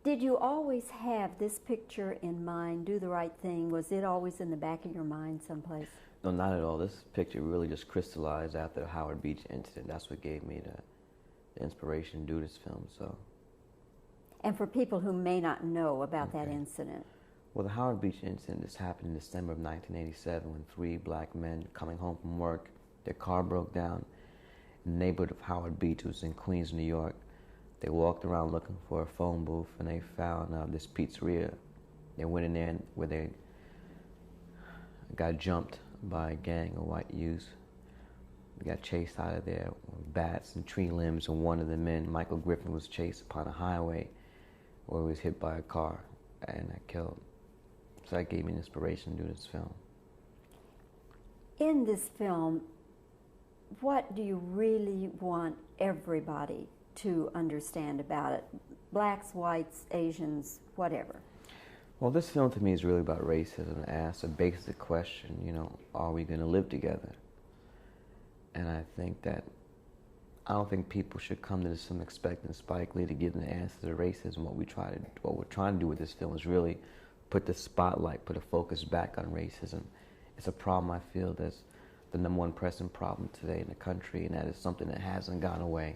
Did you always have this picture in mind, do the right thing? Was it always in the back of your mind someplace? No, not at all. This picture really just crystallized after the Howard Beach incident. That's what gave me the inspiration to do this film. So. And for people who may not know about that incident. Well, the Howard Beach incident, this happened in December of 1987 when 3 black men coming home from work, their car broke down in the neighborhood of Howard Beach, which was in Queens, New York. They walked around looking for a phone booth and they found this pizzeria. They went in there where they got jumped by a gang of white youths. They got chased out of there with bats and tree limbs, and one of the men, Michael Griffin, was chased upon a highway where he was hit by a car and got killed. So that gave me an inspiration to do this film. In this film, what do you really want everybody to understand about it? Blacks, whites, Asians, whatever. Well, this film to me is really about racism. It asks a basic question, are we going to live together? And I don't think people should come to this film expecting Spike Lee to give them the answer to racism. What we're trying to do with this film is really put the spotlight, put a focus back on racism. It's a problem I feel that's the #1 pressing problem today in the country, and that is something that hasn't gone away.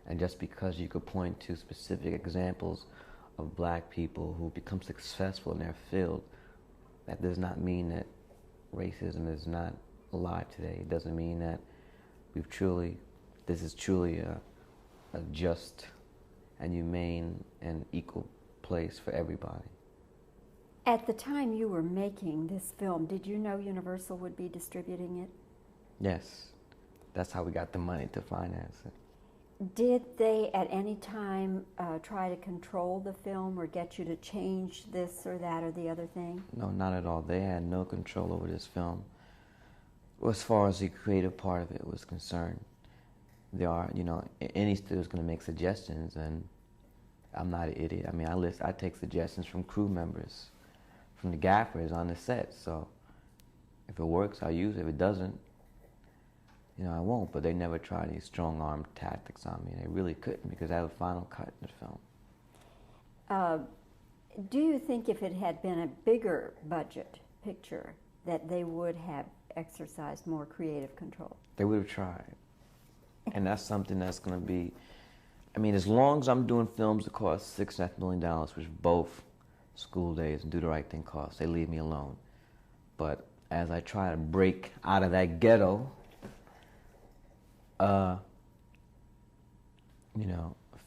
And just because you could point to specific examples of black people who become successful in their field, that does not mean that racism is not alive today. It doesn't mean that this is truly a just and humane and equal place for everybody. At the time you were making this film, did you know Universal would be distributing it? Yes. That's how we got the money to finance it. Did they at any time try to control the film or get you to change this or that or the other thing? No, not at all. They had no control over this film. As far as the creative part of it was concerned, any studio is going to make suggestions, and I'm not an idiot. I mean, I take suggestions from crew members, from the gaffers on the set. So if it works, I'll use it. If it doesn't, I won't. But they never tried any strong-arm tactics on me. They really couldn't, because I have a final cut in the film. Do you think if it had been a bigger budget picture that they would have exercised more creative control? They would have tried. And that's something that's going to be, as long as I'm doing films that cost $6.5 million, which both School Days and Do the Right Thing cost, they leave me alone. But as I try to break out of that ghetto,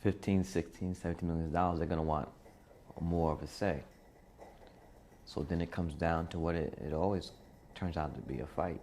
15, 16, 17 million dollars, they're going to want more of a say. So then it comes down to what it always turns out to be, a fight.